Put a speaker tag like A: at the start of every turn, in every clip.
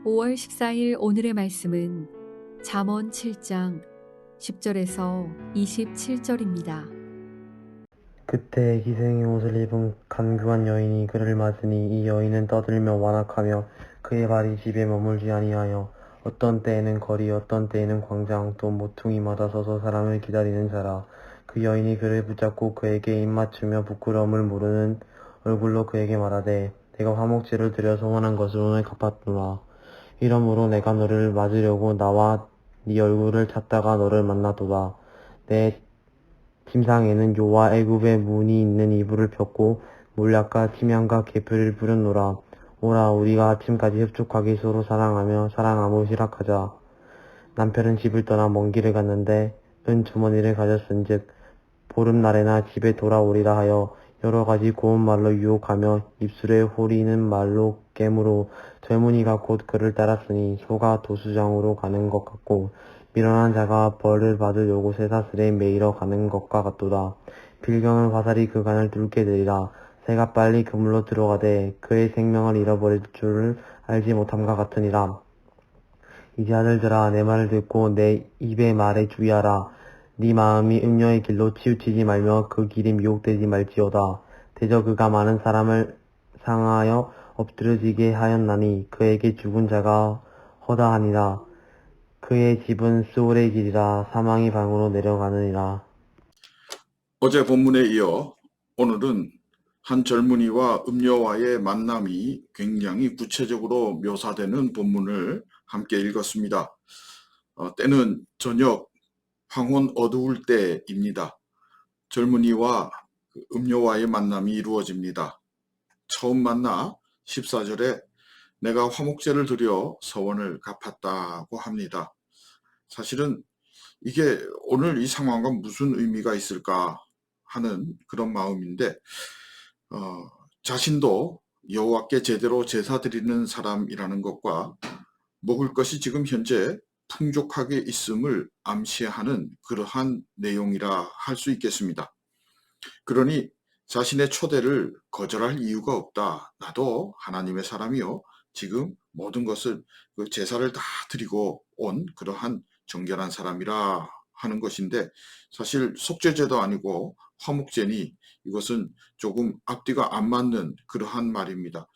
A: 5월 14일 오늘의 말씀은 잠언 7장 10절에서 27절입니다.
B: 그때 희생의 옷을 입은 간교한 여인이 그를 맞으니 이 여인은 떠들며 완악하며 그의 발이 집에 머물지 아니하여 어떤 때에는 거리 어떤 때에는 광장 또 모퉁이마다 서서 사람을 기다리는 자라. 그 여인이 그를 붙잡고 그에게 입맞추며 부끄러움을 모르는 얼굴로 그에게 말하되 내가 화목제를 드려 소원한 것을 오늘 갚았노라. 이러므로 내가 너를 맞으려고 나와 네 얼굴을 찾다가 너를 만나도다. 내 침상에는 요와 애굽의 문이 있는 이불을 폈고 몰약과 tim향과 계표를 부렸노라. 오라 우리가 아침까지 흡족하게 서로 사랑하며 사랑하며 희락하자. 남편은 집을 떠나 먼 길을 갔는데 은 주머니를 가졌은즉 보름날에나 집에 돌아오리라 하여 여러 가지 고운 말로 유혹하며 입술에 호리는 말로 깨물어 젊은이가 곧 그를 따랐으니 소가 도수장으로 가는 것 같고 미련한 자가 벌을 받으려고 쇠사슬에 매이러 가는 것과 같도다. 필경은 화살이 그 간을 뚫게 되리라. 새가 빨리 그물로 들어가되 그의 생명을 잃어버릴 줄을 알지 못함과 같으니라. 이제 아들들아 내 말을 듣고 내 입의 말에 주의하라. 네 마음이 음녀의 길로 치우치지 말며 그 길이 미혹되지 말지어다. 대저 그가 많은 사람을 상하여 엎드러지게 하였나니 그에게 죽은 자가 허다하니라. 그의 집은 스올의 길이라 사망의 방으로 내려가느니라.
C: 어제 본문에 이어 오늘은 한 젊은이와 음녀와의 만남이 굉장히 구체적으로 묘사되는 본문을 함께 읽었습니다. 때는 저녁 황혼 어두울 때입니다. 젊은이와 음녀와의 만남이 이루어집니다. 처음 만나 14절에 내가 화목제를 드려 서원을 갚았다고 합니다. 사실은 이게 오늘 이 상황과 무슨 의미가 있을까 하는 그런 마음인데 자신도 여호와께 제대로 제사 드리는 사람이라는 것과 먹을 것이 지금 현재 풍족하게 있음을 암시하는 그러한 내용이라 할 수 있겠습니다. 그러니 자신의 초대를 거절할 이유가 없다. 나도 하나님의 사람이요. 지금 모든 것을 그 제사를 다 드리고 온 그러한 정결한 사람이라 하는 것인데 사실 속죄제도 아니고 화목제니 이것은 조금 앞뒤가 안 맞는 그러한 말입니다.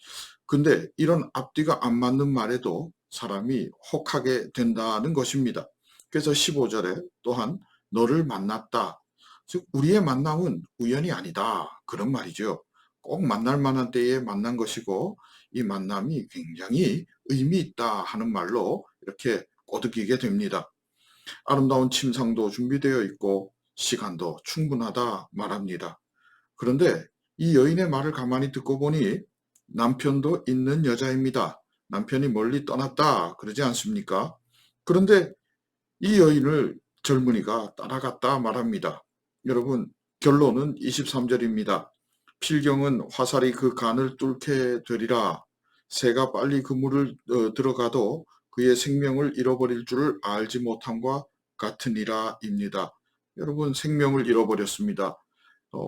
C: 근데 이런 앞뒤가 안 맞는 말에도 사람이 혹하게 된다는 것입니다. 그래서 15절에 또한 너를 만났다. 즉 우리의 만남은 우연이 아니다. 그런 말이죠. 꼭 만날 만한 때에 만난 것이고 이 만남이 굉장히 의미 있다 하는 말로 이렇게 꼬드기게 됩니다. 아름다운 침상도 준비되어 있고 시간도 충분하다 말합니다. 그런데 이 여인의 말을 가만히 듣고 보니 남편도 있는 여자입니다. 남편이 멀리 떠났다 그러지 않습니까? 그런데 이 여인을 젊은이가 따라갔다 말합니다. 여러분 결론은 23절입니다. 필경은 화살이 그 간을 뚫게 되리라. 새가 빨리 그물을 들어가도 그의 생명을 잃어버릴 줄을 알지 못함과 같으니라 입니다. 여러분 생명을 잃어버렸습니다.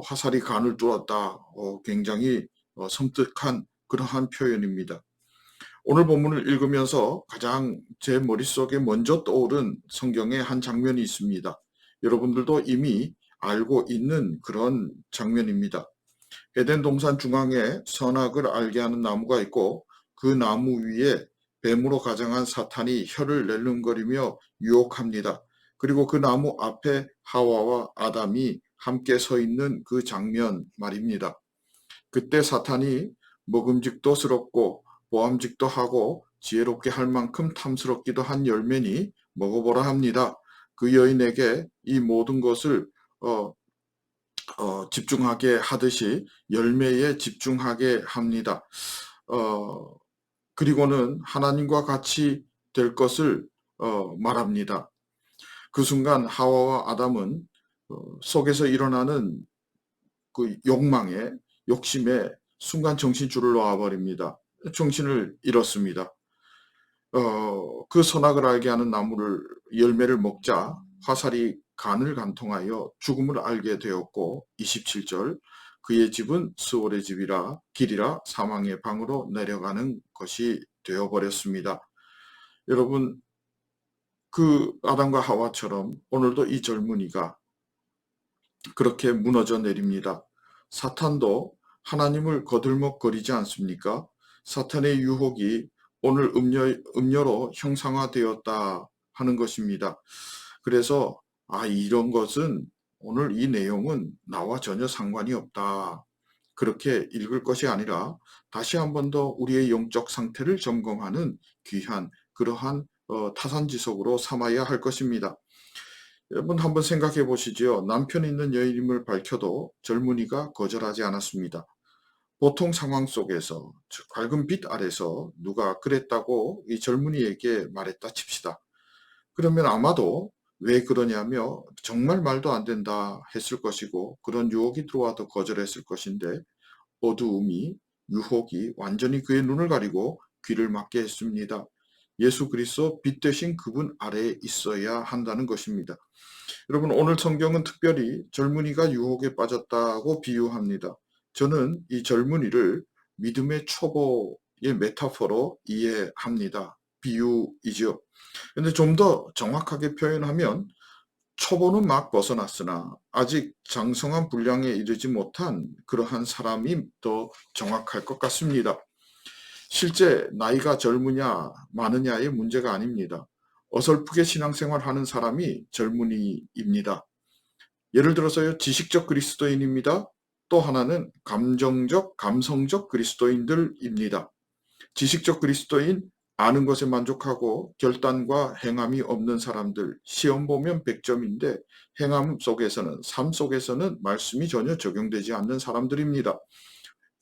C: 화살이 간을 뚫었다. 굉장히 섬뜩한 그러한 표현입니다. 오늘 본문을 읽으면서 가장 제 머릿속에 먼저 떠오른 성경의 한 장면이 있습니다. 여러분들도 이미 알고 있는 그런 장면입니다. 에덴 동산 중앙에 선악을 알게 하는 나무가 있고 그 나무 위에 뱀으로 가장한 사탄이 혀를 낼름거리며 유혹합니다. 그리고 그 나무 앞에 하와와 아담이 함께 서 있는 그 장면 말입니다. 그때 사탄이 먹음직도스럽고 보암직도 하고 지혜롭게 할 만큼 탐스럽기도 한 열매니 먹어보라 합니다. 그 여인에게 이 모든 것을 집중하게 하듯이 열매에 집중하게 합니다. 그리고는 하나님과 같이 될 것을 말합니다. 그 순간 하와와 아담은 속에서 일어나는 그 욕심에 순간 정신줄을 놔버립니다. 정신을 잃었습니다. 그 선악을 알게 하는 열매를 먹자 화살이 간을 간통하여 죽음을 알게 되었고 27절 그의 집은 스올의 길이라 사망의 방으로 내려가는 것이 되어버렸습니다. 여러분, 그 아담과 하와처럼 오늘도 이 젊은이가 그렇게 무너져 내립니다. 사탄도 하나님을 거들먹거리지 않습니까? 사탄의 유혹이 오늘 음료로 형상화되었다 하는 것입니다. 그래서 이런 것은 오늘 이 내용은 나와 전혀 상관이 없다. 그렇게 읽을 것이 아니라 다시 한 번 더 우리의 영적 상태를 점검하는 귀한 그러한 타산지석으로 삼아야 할 것입니다. 여러분 한번 생각해 보시지요. 남편 있는 여인임을 밝혀도 젊은이가 거절하지 않았습니다. 보통 상황 속에서 밝은 빛 아래서 누가 그랬다고 이 젊은이에게 말했다 칩시다. 그러면 아마도 왜 그러냐며 정말 말도 안 된다 했을 것이고 그런 유혹이 들어와도 거절했을 것인데 어두움이 유혹이 완전히 그의 눈을 가리고 귀를 막게 했습니다. 예수 그리스도 빛 대신 그분 아래에 있어야 한다는 것입니다. 여러분 오늘 성경은 특별히 젊은이가 유혹에 빠졌다고 비유합니다. 저는 이 젊은이를 믿음의 초보의 메타포로 이해합니다. 비유이죠. 근데 좀 더 정확하게 표현하면 초보는 막 벗어났으나 아직 장성한 분량에 이르지 못한 그러한 사람이 더 정확할 것 같습니다. 실제 나이가 젊으냐 많으냐의 문제가 아닙니다. 어설프게 신앙생활하는 사람이 젊은이입니다. 예를 들어서요, 지식적 그리스도인입니다. 또 하나는 감성적 그리스도인들입니다. 지식적 그리스도인, 아는 것에 만족하고 결단과 행함이 없는 사람들, 시험 보면 100점인데 행함 속에서는, 삶 속에서는 말씀이 전혀 적용되지 않는 사람들입니다.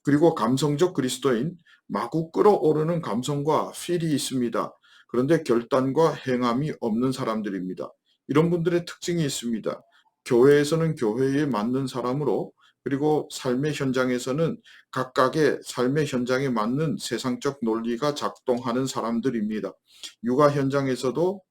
C: 그리고 감성적 그리스도인, 마구 끌어오르는 감성과 필이 있습니다. 그런데 결단과 행함이 없는 사람들입니다. 이런 분들의 특징이 있습니다. 교회에서는 교회에 맞는 사람으로, 그리고 삶의 현장에서는 각각의 삶의 현장에 맞는 세상적 논리가 작동하는 사람들입니다. 육아 현장에서도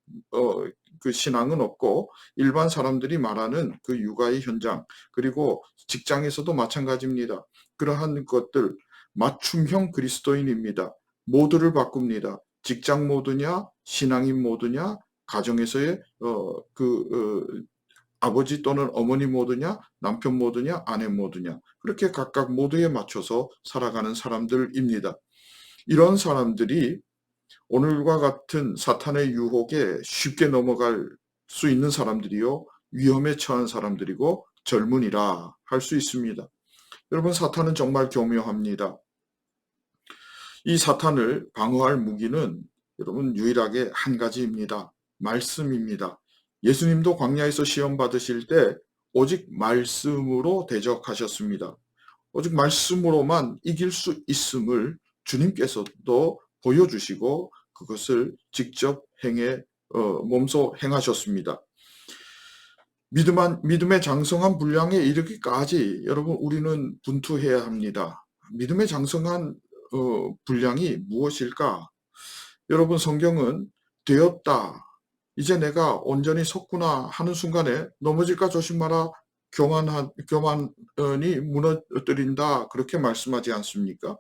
C: 그 신앙은 없고 일반 사람들이 말하는 그 육아의 현장, 그리고 직장에서도 마찬가지입니다. 그러한 것들, 맞춤형 그리스도인입니다. 모드를 바꿉니다. 직장 모드냐, 신앙인 모드냐, 가정에서의 아버지 또는 어머니 모드냐, 남편 모드냐, 아내 모드냐, 그렇게 각각 모드에 맞춰서 살아가는 사람들입니다. 이런 사람들이 오늘과 같은 사탄의 유혹에 쉽게 넘어갈 수 있는 사람들이요, 위험에 처한 사람들이고 젊은이라 할 수 있습니다. 여러분, 사탄은 정말 교묘합니다. 이 사탄을 방어할 무기는 여러분 유일하게 한 가지입니다. 말씀입니다. 예수님도 광야에서 시험 받으실 때 오직 말씀으로 대적하셨습니다. 오직 말씀으로만 이길 수 있음을 주님께서도 보여주시고 그것을 직접 몸소 행하셨습니다. 믿음의 장성한 분량에 이르기까지 여러분 우리는 분투해야 합니다. 믿음의 장성한 분량이 무엇일까? 여러분 성경은 되었다, 이제 내가 온전히 섰구나 하는 순간에 넘어질까 조심하라, 교만이 무너뜨린다, 그렇게 말씀하지 않습니까?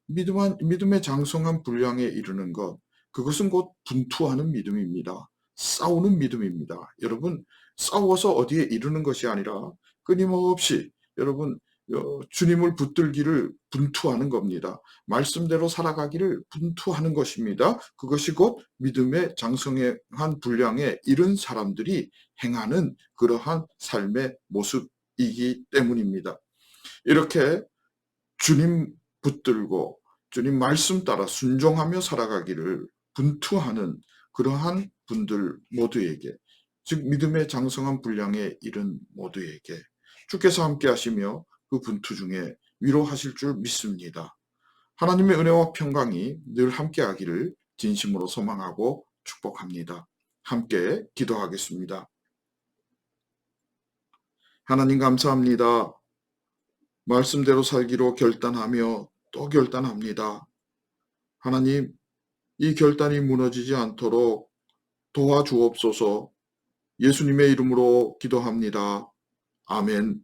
C: 믿음의 장성한 분량에 이르는 것, 그것은 곧 분투하는 믿음입니다. 싸우는 믿음입니다. 여러분, 싸워서 어디에 이르는 것이 아니라 끊임없이 여러분 주님을 붙들기를 분투하는 겁니다. 말씀대로 살아가기를 분투하는 것입니다. 그것이 곧 믿음의 장성한 분량에 이른 사람들이 행하는 그러한 삶의 모습이기 때문입니다. 이렇게 주님 붙들고 주님 말씀 따라 순종하며 살아가기를 분투하는 그러한 분들 모두에게, 즉 믿음의 장성한 분량에 이른 모두에게 주께서 함께 하시며 그 분투 중에 위로하실 줄 믿습니다. 하나님의 은혜와 평강이 늘 함께 하기를 진심으로 소망하고 축복합니다. 함께 기도하겠습니다. 하나님 감사합니다. 말씀대로 살기로 결단하며 또 결단합니다. 하나님, 이 결단이 무너지지 않도록 도와주옵소서. 예수님의 이름으로 기도합니다. 아멘.